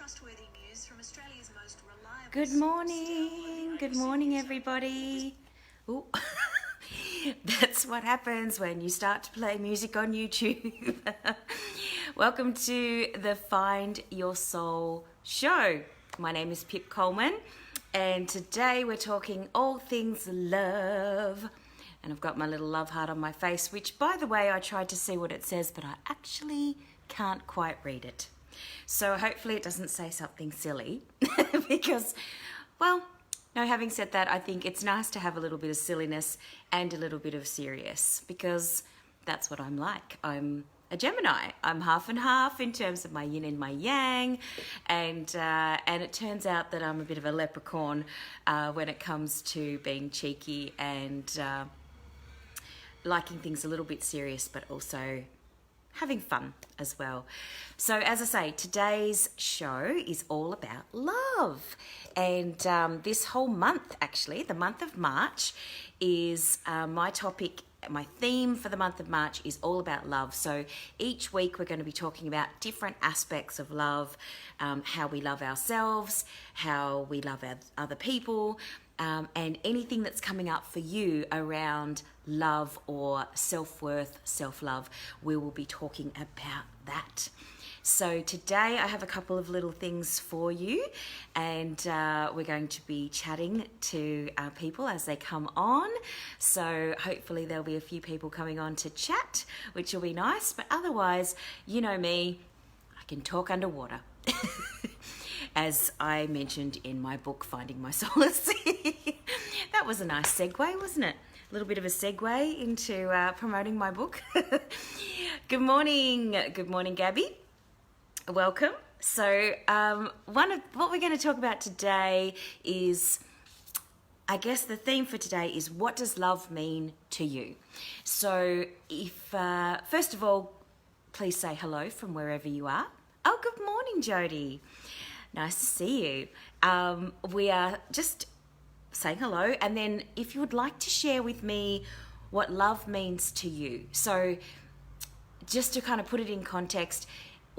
trustworthy news from Australia's most reliable. Good morning, everybody. Ooh. That's what happens when you start to play music on YouTube. Welcome to the Find Your Soul show. My name is Pip Coleman, and today we're talking all things love. And I've got my little love heart on my face, which, by the way, I tried to see what it says, but I actually can't quite read it. So hopefully it doesn't say something silly because, well, no, having said that, I think it's nice to have a little bit of silliness and a little bit of serious because that's what I'm like. I'm a Gemini. I'm half and half in terms of my yin and my yang, and it turns out that I'm a bit of a leprechaun when it comes to being cheeky and liking things a little bit serious, but also having fun as well. So as I say, today's show is all about love. And this whole month, actually, the month of March, is my topic. My theme for the month of March is all about love. So each week we're going to be talking about different aspects of love, how we love ourselves, how we love other people, and anything that's coming up for you around love or self-worth, self-love. We will be talking about that. So today I have a couple of little things for you, and we're going to be chatting to people as they come on. So hopefully there'll be a few people coming on to chat, which will be nice. But otherwise, you know me, I can talk underwater. As I mentioned in my book, Finding My Solace. That was a nice segue, wasn't it? A little bit of a segue into promoting my book. Good morning, Gabby. Welcome. So what we're going to talk about today is, I guess the theme for today is, what does love mean to you? So if, first of all, please say hello from wherever you are. Oh, good morning, Jody. Nice to see you. We are just saying hello, and then if you would like to share with me what love means to you. So just to kind of put it in context,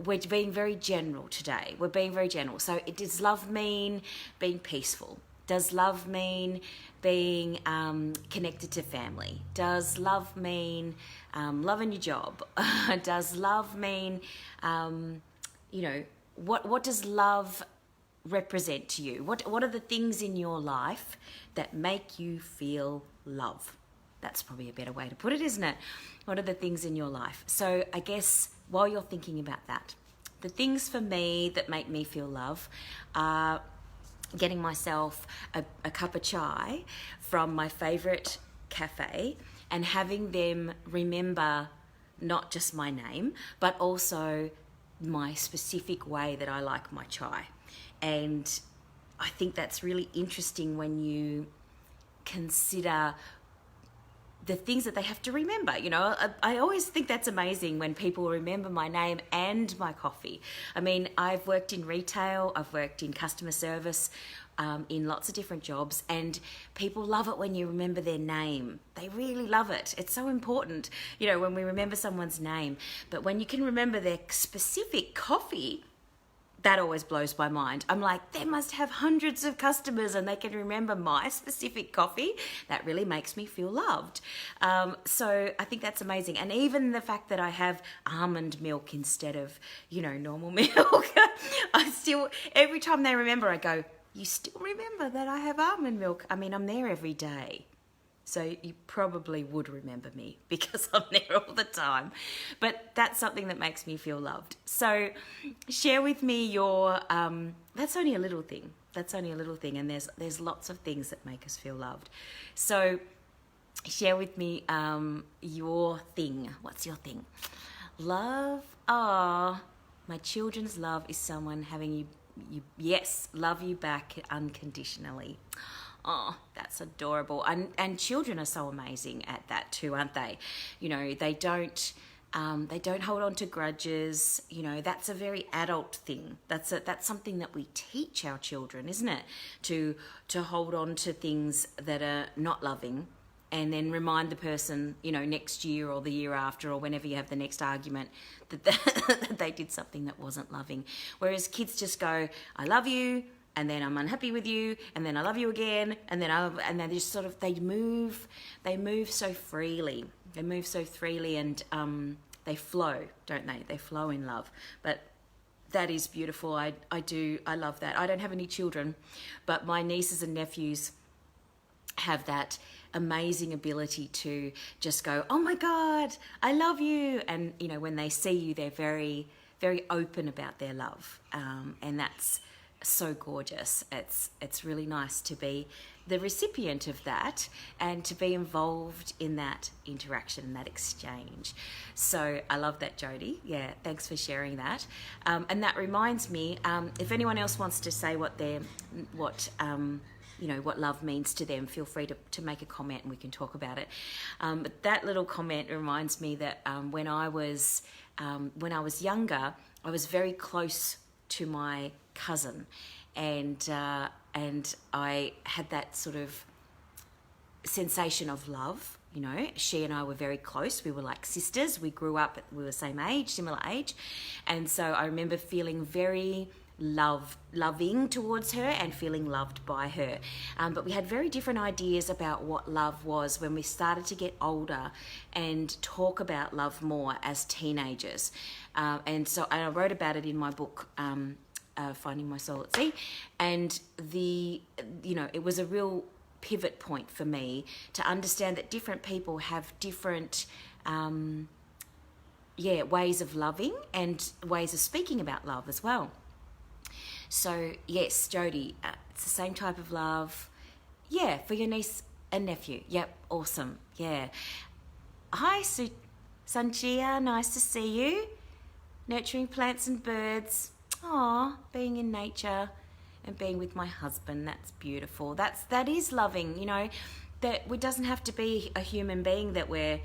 we're being very general today. We're being very general. So does love mean being peaceful? Does love mean being connected to family? Does love mean loving your job? Does love mean, what does love represent to you? What are the things in your life that make you feel love? That's probably a better way to put it, isn't it? What are the things in your life? So I guess while you're thinking about that, the things for me that make me feel love are getting myself a cup of chai from my favorite cafe and having them remember not just my name, but also my specific way that I like my chai. And I think that's really interesting when you consider the things that they have to remember. You know, I always think that's amazing when people remember my name and my coffee. I mean, I've worked in retail, I've worked in customer service, in lots of different jobs, and people love it when you remember their name. They really love it. It's so important, you know, when we remember someone's name. But when you can remember their specific coffee, that always blows my mind. I'm like, they must have hundreds of customers and they can remember my specific coffee. That really makes me feel loved. So I think that's amazing. And even the fact that I have almond milk instead of, normal milk, I still, every time they remember, I go, you still remember that I have almond milk? I mean, I'm there every day. So you probably would remember me because I'm there all the time. But that's something that makes me feel loved. So share with me your, that's only a little thing. That's only a little thing. And there's lots of things that make us feel loved. So share with me your thing. What's your thing? Love. Oh, my children's love is someone having yes, love you back unconditionally. Oh, that's adorable. And children are so amazing at that too, aren't they? You know, they don't hold on to grudges. You know, that's a very adult thing. That's something that we teach our children, isn't it? To hold on to things that are not loving and then remind the person, you know, next year or the year after or whenever you have the next argument that they did something that wasn't loving. Whereas kids just go, I love you, and then I'm unhappy with you, and then I love you again, and then they just sort of, they move so freely. They move so freely, and they flow, don't they? They flow in love. But that is beautiful. I love that. I don't have any children, but my nieces and nephews have that amazing ability to just go, oh my God, I love you. And, you know, when they see you, they're very, very open about their love. And that's so gorgeous. It's really nice to be the recipient of that and to be involved in that interaction and that exchange. So I love that, Jody. Yeah, thanks for sharing that. And that reminds me, if anyone else wants to say what love means to them, feel free to make a comment and we can talk about it. But that little comment reminds me that when I was younger, I was very close to my cousin, and I had that sort of sensation of love. You know, she and I were very close. We were like sisters. We grew up, we were same age, similar age, and so I remember feeling very loving towards her and feeling loved by her. But we had very different ideas about what love was when we started to get older and talk about love more as teenagers. And I wrote about it in my book, Finding My Soul at Sea. And it was a real pivot point for me to understand that different people have different ways of loving and ways of speaking about love as well. So yes, Jody, it's the same type of love. Yeah, for your niece and nephew. Yep, awesome. Yeah. Hi, Sanjia, nice to see you. Nurturing plants and birds. Aw, being in nature and being with my husband. That's beautiful. That is loving, you know. That it doesn't have to be a human being that we're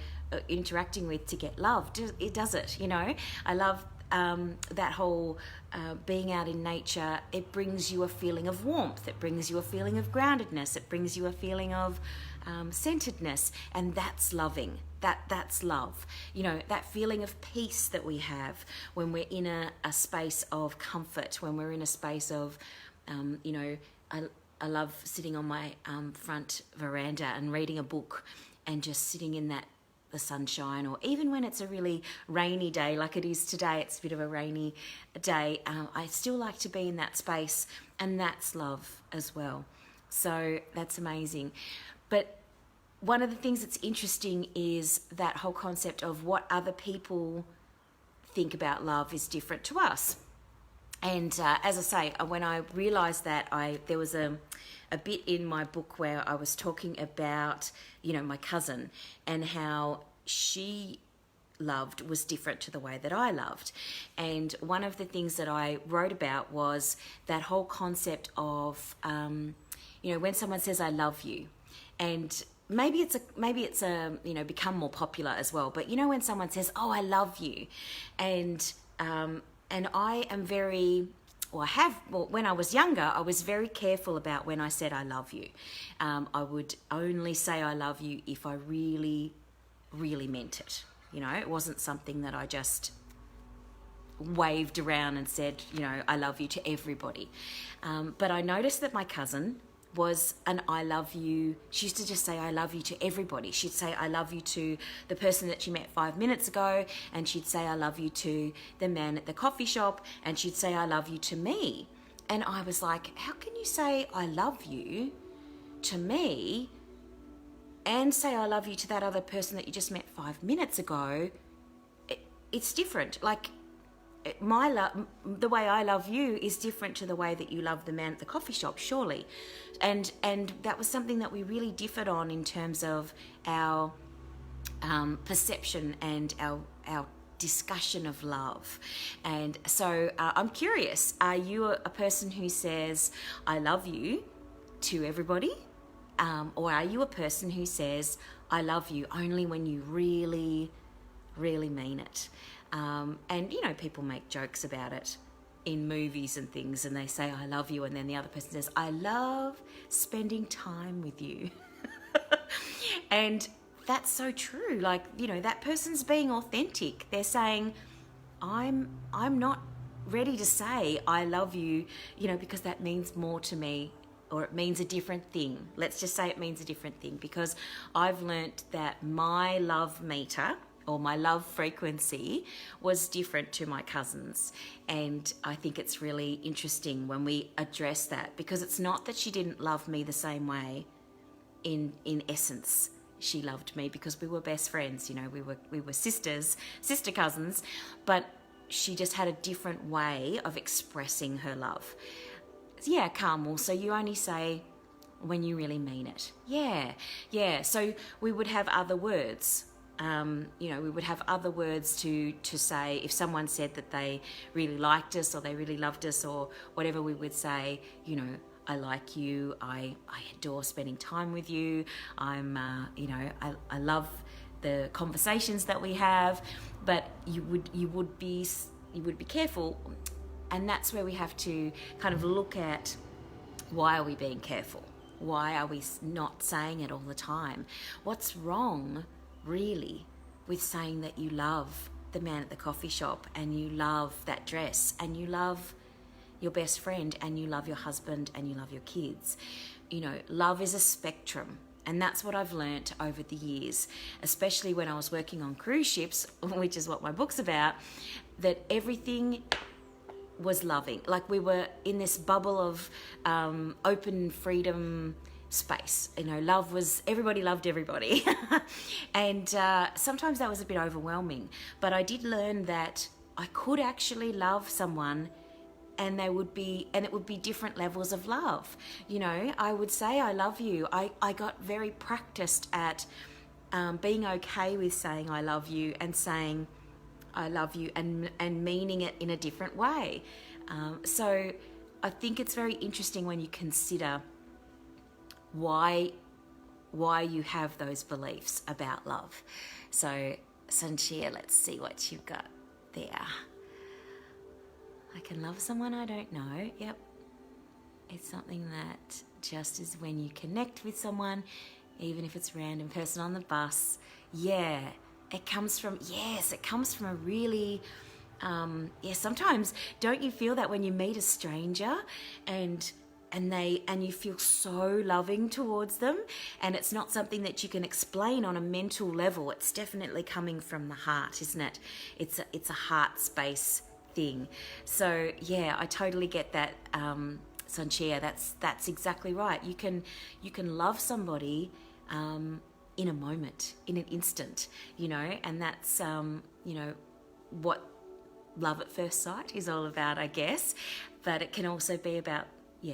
interacting with to get loved. It does it, you know. I love that whole being out in nature. It brings you a feeling of warmth. It brings you a feeling of groundedness. It brings you a feeling of centeredness, and that's loving. That's love. You know, that feeling of peace that we have when we're in a space of comfort, when we're in a space of, I love sitting on my front veranda and reading a book and just sitting in the sunshine, or even when it's a really rainy day like it is today, it's a bit of a rainy day, I still like to be in that space, and that's love as well. So that's amazing. But one of the things that's interesting is that whole concept of what other people think about love is different to us. And as I say, when I realised that, there was a bit in my book where I was talking about, you know, my cousin and how she loved was different to the way that I loved. And one of the things that I wrote about was that whole concept of, when someone says I love you, and maybe it's become more popular as well. But you know, when someone says, "Oh, I love you," and I am very, when I was younger, I was very careful about when I said I love you. I would only say I love you if I really, really meant it. You know, it wasn't something that I just waved around and said, you know, I love you to everybody. But I noticed that my cousin was an I love you. She used to just say I love you to everybody. She'd say I love you to the person that she met 5 minutes ago, and she'd say I love you to the man at the coffee shop, and she'd say I love you to me. And I was like, how can you say I love you to me and say I love you to that other person that you just met 5 minutes ago? It's different. Like, the way I love you is different to the way that you love the man at the coffee shop, surely. And that was something that we really differed on in terms of our perception and our discussion of love. And so I'm curious, are you a person who says I love you to everybody? Or are you a person who says I love you only when you really, really mean it? And, you know, people make jokes about it in movies and things, and they say, I love you, and then the other person says, I love spending time with you. And that's so true. Like, you know, that person's being authentic. They're saying, I'm not ready to say I love you, you know, because that means more to me, or it means a different thing. Let's just say it means a different thing, because I've learnt that my love meter or my love frequency was different to my cousins. And I think it's really interesting when we address that, because it's not that she didn't love me the same way. In essence, she loved me because we were best friends, you know, we were sister cousins, but she just had a different way of expressing her love. Yeah, Carmel, so you only say when you really mean it. Yeah. So we would have other words. You know, we would have other words to say if someone said that they really liked us or they really loved us or whatever. We would say, you know, I like you, I adore spending time with you, you know, I love the conversations that we have. But you would be careful, and that's where we have to kind of look at, why are we being careful? Why are we not saying it all the time? What's wrong really with saying that you love the man at the coffee shop, and you love that dress, and you love your best friend, and you love your husband, and you love your kids? You know, love is a spectrum. And that's what I've learnt over the years, especially when I was working on cruise ships, which is what my book's about, that everything was loving. Like, we were in this bubble of open freedom space. You know, everybody loved everybody. And sometimes that was a bit overwhelming. But I did learn that I could actually love someone, and it would be different levels of love. You know, I would say I love you. I got very practiced at being okay with saying I love you, and saying I love you and meaning it in a different way. So I think it's very interesting when you consider why you have those beliefs about love. So Sanchia, let's see what you've got there. I can love someone I don't know. Yep. It's something that just is when you connect with someone, even if it's a random person on the bus. Yeah, it comes from a really, sometimes don't you feel that when you meet a stranger and you feel so loving towards them, and it's not something that you can explain on a mental level. It's definitely coming from the heart, isn't it? It's a heart space thing. So yeah, I totally get that, Sanchia. That's exactly right. You can love somebody in a moment, in an instant, you know, and that's you know, what love at first sight is all about, I guess. But it can also be about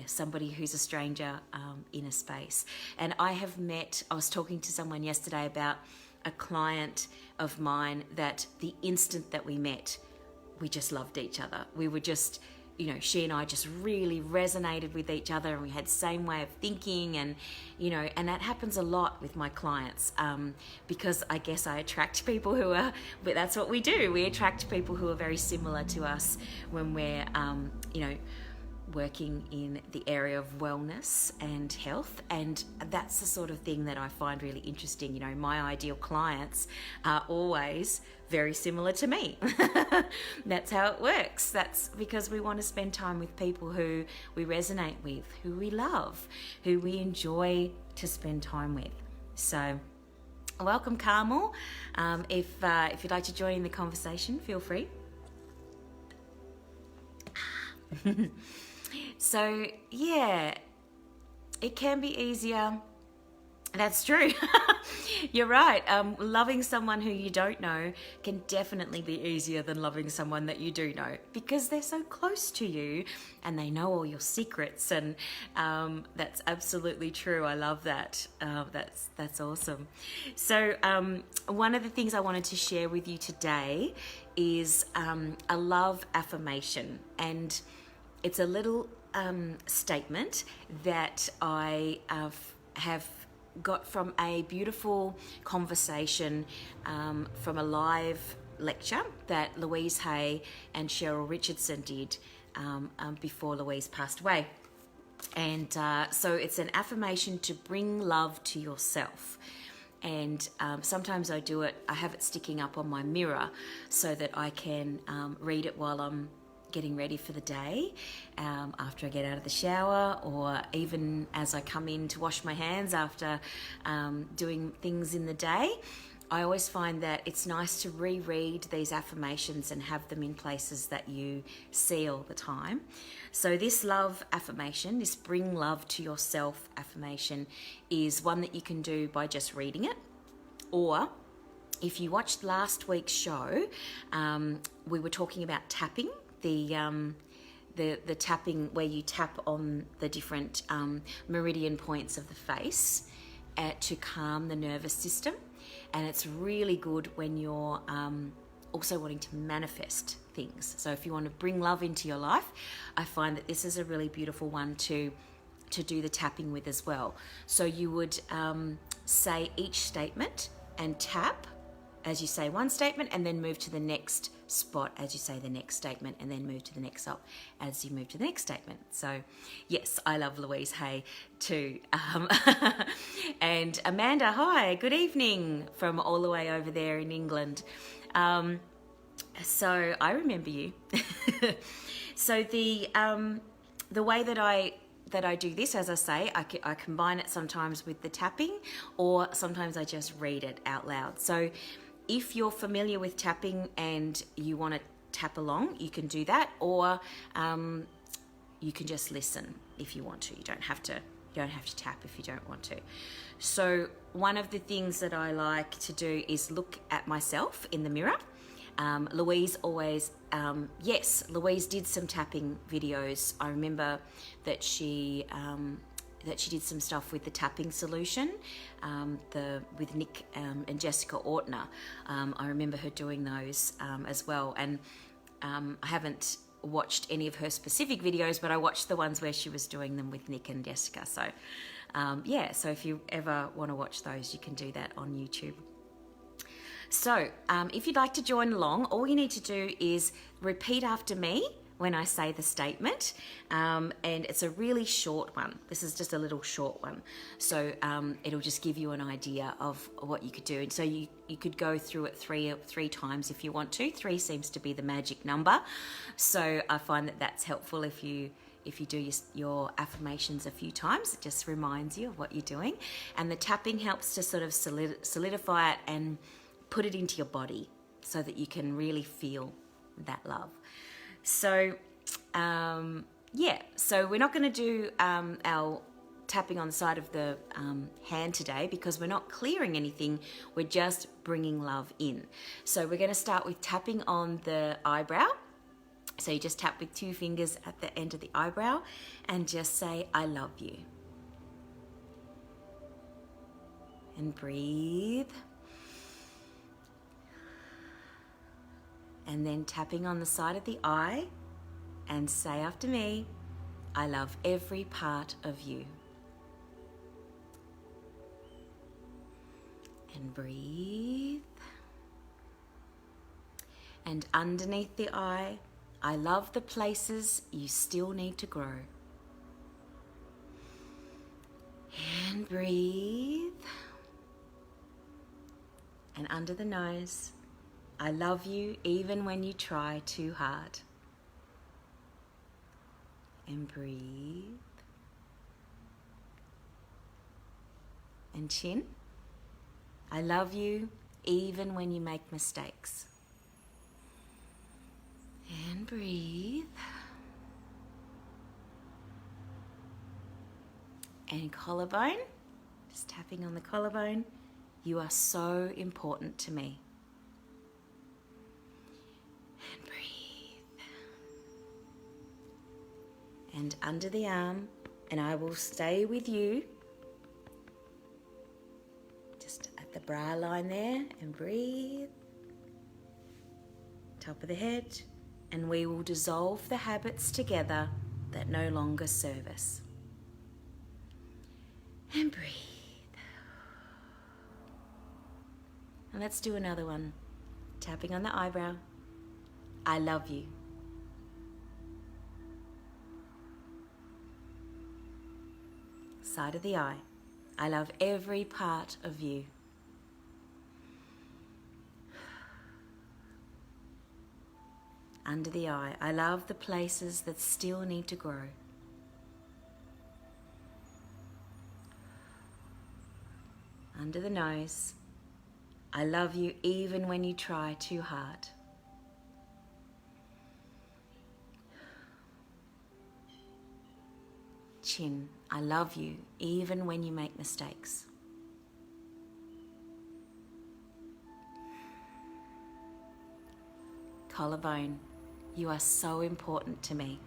somebody who's a stranger in a space. And I was talking to someone yesterday about a client of mine that the instant that we met, we just loved each other. We were just, you know, she and I just really resonated with each other, and we had the same way of thinking, and, you know, and that happens a lot with my clients, because I guess I attract people but that's what we do. We attract people who are very similar to us when we're, you know, working in the area of wellness and health. And that's the sort of thing that I find really interesting. You know, my ideal clients are always very similar to me. That's how it works. That's because we want to spend time with people who we resonate with, who we love, who we enjoy to spend time with. So welcome, Carmel. If you'd like to join in the conversation, feel free. So yeah, it can be easier. That's true. You're right. Loving someone who you don't know can definitely be easier than loving someone that you do know, because they're so close to you and they know all your secrets. And that's absolutely true. I love that. That's awesome. So one of the things I wanted to share with you today is a love affirmation, and it's a little statement that I have got from a beautiful conversation from a live lecture that Louise Hay and Cheryl Richardson did before Louise passed away. And so it's an affirmation to bring love to yourself. And sometimes I do it, I have it sticking up on my mirror so that I can read it while I'm getting ready for the day, after I get out of the shower, or even as I come in to wash my hands after doing things in the day. I always find that it's nice to reread these affirmations and have them in places that you see all the time. So this love affirmation, this bring love to yourself affirmation, is one that you can do by just reading it. Or if you watched last week's show, we were talking about tapping, the tapping where you tap on the different meridian points of the face to calm the nervous system. And it's really good when you're also wanting to manifest things. So if you want to bring love into your life, I find that this is a really beautiful one to do the tapping with as well. So you would say each statement and tap as you say one statement, and then move to the next spot as you say the next statement, and then move to the next spot as you move to the next statement. So yes, I love Louise Hay too. And Amanda, hi, good evening from all the way over there in England. So I remember you. So the way that I do this, as I say, I combine it sometimes with the tapping, or sometimes I just read it out loud. So if you're familiar with tapping and you want to tap along, you can do that, or you can just listen if you want to. You don't have to tap if you don't want to. So one of the things that I like to do is look at myself in the mirror. Louise always, Louise did some tapping videos. I remember that she did some stuff with the tapping solution, with Nick and Jessica Ortner. I remember her doing those as well. And I haven't watched any of her specific videos, but I watched the ones where she was doing them with Nick and Jessica. So so if you ever want to watch those, you can do that on YouTube. So if you'd like to join along, all you need to do is repeat after me when I say the statement, and it's a really short one. This is just a little short one. So it'll just give you an idea of what you could do. And so you could go through it three times if you want to. 3 seems to be the magic number. So I find that that's helpful if you do your affirmations a few times. It just reminds you of what you're doing. And the tapping helps to sort of solidify it and put it into your body so that you can really feel that love. So, so we're not going to do our tapping on the side of the hand today because we're not clearing anything. We're just bringing love in. So we're going to start with tapping on the eyebrow. So you just tap with 2 fingers at the end of the eyebrow and just say, I love you. And breathe. And then tapping on the side of the eye and say after me, I love every part of you. And breathe. And underneath the eye, I love the places you still need to grow. And breathe. And under the nose, I love you even when you try too hard. And breathe. And chin. I love you even when you make mistakes. And breathe. And collarbone. Just tapping on the collarbone. You are so important to me. And breathe. And under the arm, and I will stay with you. Just at the bra line there, and breathe. Top of the head, and we will dissolve the habits together that no longer serve us. And breathe. And let's do another one. Tapping on the eyebrow. I love you. Side of the eye. I love every part of you. under the eye, I love the places that still need to grow. Under the nose, I love you even when you try too hard. Chin, I love you even when you make mistakes. Collarbone, you are so important to me.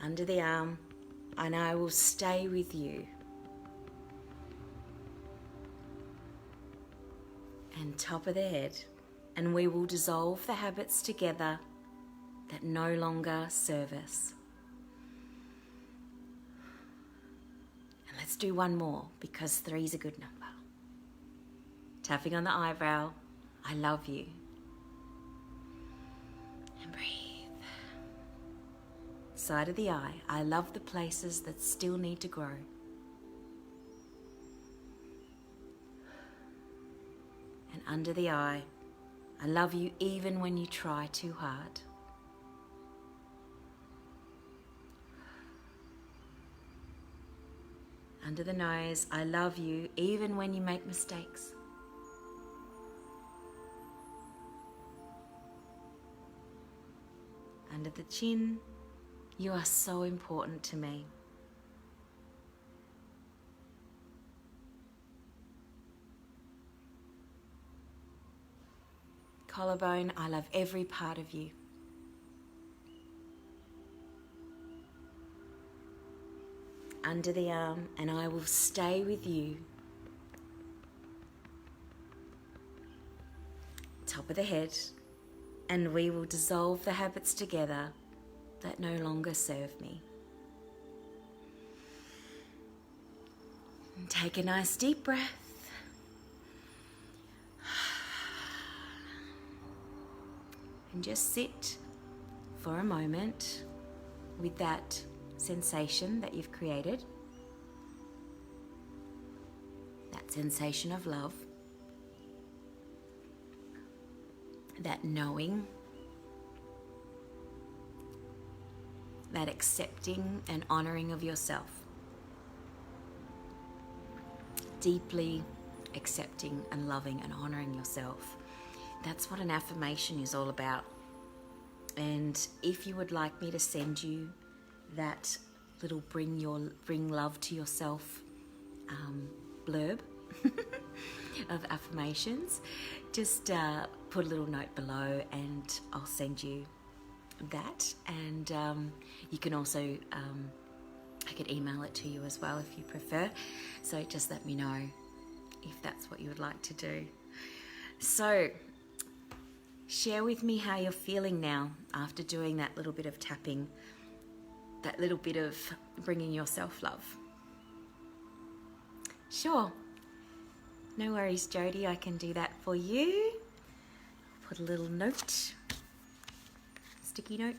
Under the arm, and I will stay with you. And top of the head, and we will dissolve the habits together that no longer serve us. And let's do one more, because 3 is a good number. Tapping on the eyebrow, I love you. And breathe. Side of the eye, I love the places that still need to grow. And under the eye, I love you even when you try too hard. Under the nose, I love you even when you make mistakes. Under the chin, you are so important to me. Collarbone, I love every part of you. Under the arm, and I will stay with you. Top of the head, and we will dissolve the habits together that no longer serve me. And take a nice deep breath. And just sit for a moment with that sensation that you've created. That sensation of love. That knowing. That accepting and honoring of yourself. Deeply accepting and loving and honoring yourself. That's what an affirmation is all about. And if you would like me to send you that little bring love to yourself blurb of affirmations, just put a little note below and I'll send you that. And you can also, I could email it to you as well if you prefer. So just let me know if that's what you would like to do. So share with me how you're feeling now after doing that little bit of tapping, that little bit of bringing yourself love. Sure. No worries, Jody, I can do that for you. Put a little note, sticky note.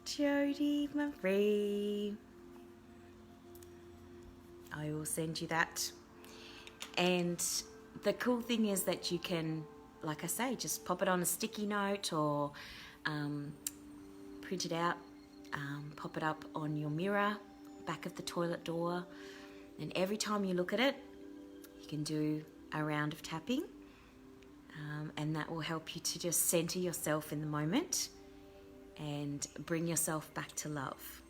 Jody Marie. I will send you that. And the cool thing is that you can, like I say, just pop it on a sticky note or print it out, pop it up on your mirror, back of the toilet door, and every time you look at it, you can do a round of tapping, and that will help you to just center yourself in the moment and bring yourself back to love,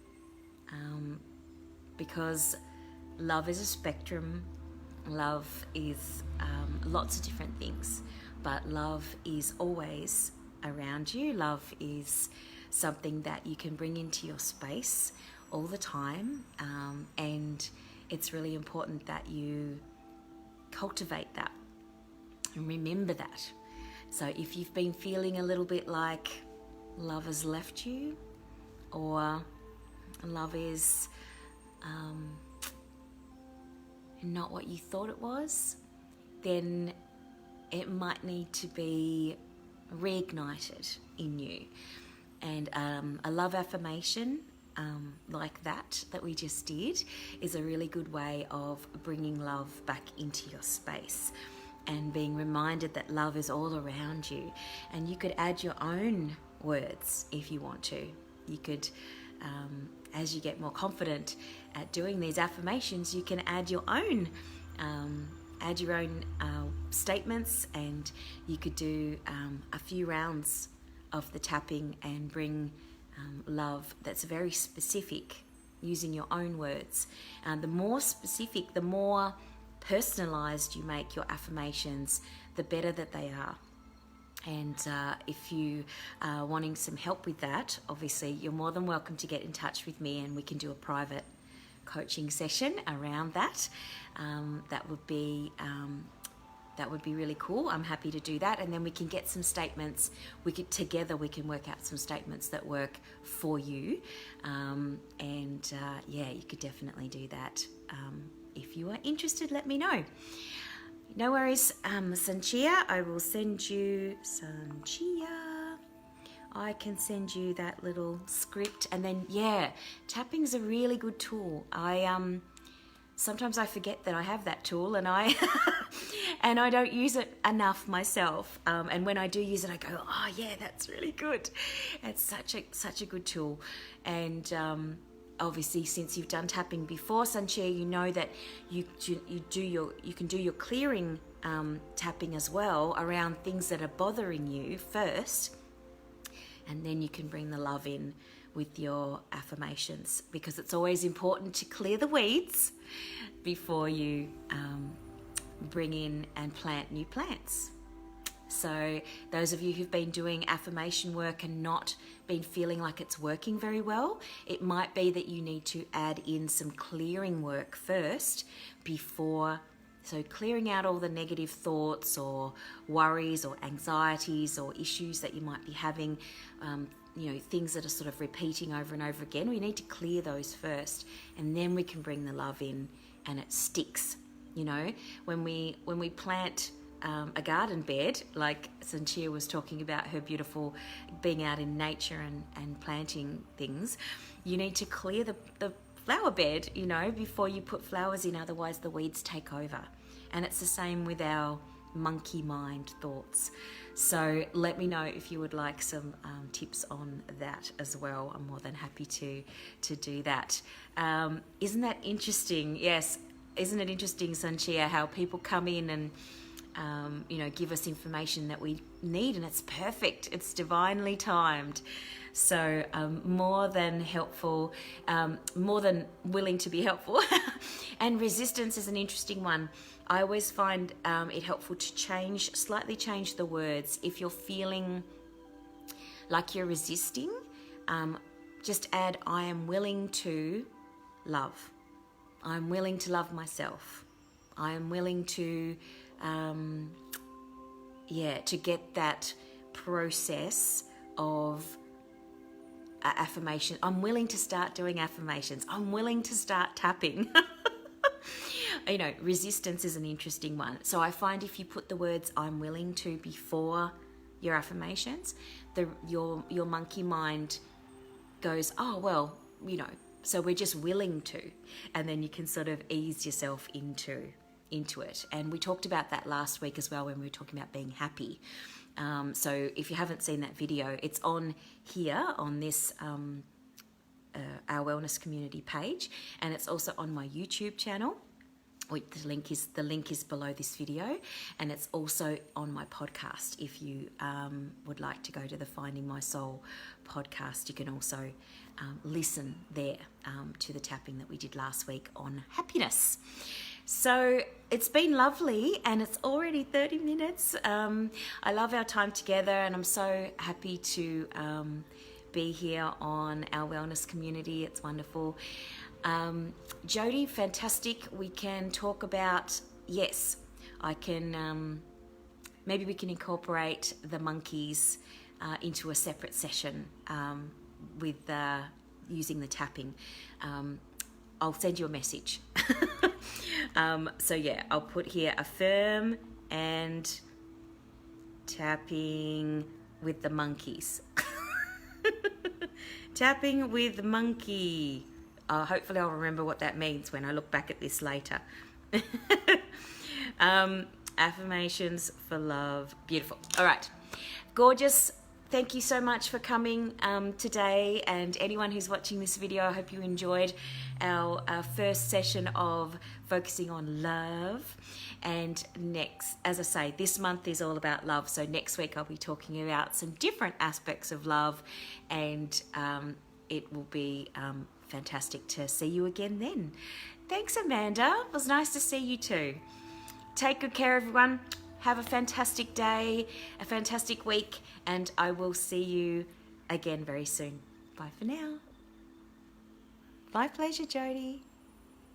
because love is a spectrum. Love is lots of different things, but love is always around you. Love is something that you can bring into your space all the time, and it's really important that you cultivate that and remember that. So if you've been feeling a little bit like love has left you, or love is not what you thought it was, then it might need to be reignited in you. And a love affirmation like that we just did is a really good way of bringing love back into your space and being reminded that love is all around you. And you could add your own words if you want to. You could, as you get more confident at doing these affirmations, you can add your own statements, and you could do a few rounds of the tapping and bring love that's very specific using your own words. The more specific, the more personalized you make your affirmations, the better that they are. And if you are wanting some help with that, obviously you're more than welcome to get in touch with me, and we can do a private coaching session around that. That would be really cool. I'm happy to do that, and then we can get some statements. We can work out some statements that work for you. You could definitely do that. If you are interested, let me know. No worries, Sanchia. I will send you I can send you that little script, and then tapping is a really good tool. Sometimes I forget that I have that tool, and I and I don't use it enough myself. And when I do use it, I go, oh yeah, that's really good. It's such a good tool. And obviously, since you've done tapping before, Sanchia, you know that you can do your clearing tapping as well around things that are bothering you first, and then you can bring the love in with your affirmations, because it's always important to clear the weeds before you bring in and plant new plants. So those of you who've been doing affirmation work and not been feeling like it's working very well, it might be that you need to add in some clearing work first before. So clearing out all the negative thoughts or worries or anxieties or issues that you might be having, things that are sort of repeating over and over again. We need to clear those first, and then we can bring the love in, and it sticks. When we plant a garden bed, like Sanchia was talking about her beautiful being out in nature and planting things, you need to clear the flower bed, before you put flowers in, otherwise the weeds take over. And it's the same with our monkey mind thoughts. So let me know if you would like some tips on that as well. I'm more than happy to do that. Isn't that interesting? Yes. Isn't it interesting, Sanchia, how people come in and give us information that we need, and it's perfect. It's divinely timed. So more than helpful, more than willing to be helpful. And resistance is an interesting one. I always find it helpful to slightly change the words. If you're feeling like you're resisting, just add, I am willing to love. I'm willing to love myself. I am willing to get that process of affirmation. I'm willing to start doing affirmations. I'm willing to start tapping. Resistance is an interesting one. So I find if you put the words I'm willing to before your affirmations, your monkey mind goes, oh, well, so we're just willing to. And then you can sort of ease yourself into it. And we talked about that last week as well when we were talking about being happy. So if you haven't seen that video, it's on here on this our wellness community page, and it's also on my YouTube channel. The link is below this video, and it's also on my podcast. If you would like to go to the Finding My Soul podcast, you can also listen there to the tapping that we did last week on happiness. So it's been lovely, and it's already 30 minutes. I love our time together, and I'm so happy to be here on our wellness community. It's wonderful. Jody, fantastic. We can talk about, yes, I can, maybe we can incorporate the monkeys into a separate session with using the tapping. I'll send you a message. I'll put here affirm and tapping with the monkeys. Tapping with monkey. Hopefully I'll remember what that means when I look back at this later. Affirmations for love. Beautiful. All right. Gorgeous. Thank you so much for coming today, and anyone who's watching this video, I hope you enjoyed our first session of focusing on love. And next, as I say, this month is all about love, so next week I'll be talking about some different aspects of love, and it will be fantastic to see you again then. Thanks, Amanda. It was nice to see you too. Take good care, everyone. Have a fantastic day, a fantastic week, and I will see you again very soon. Bye for now. Bye, pleasure, Jody.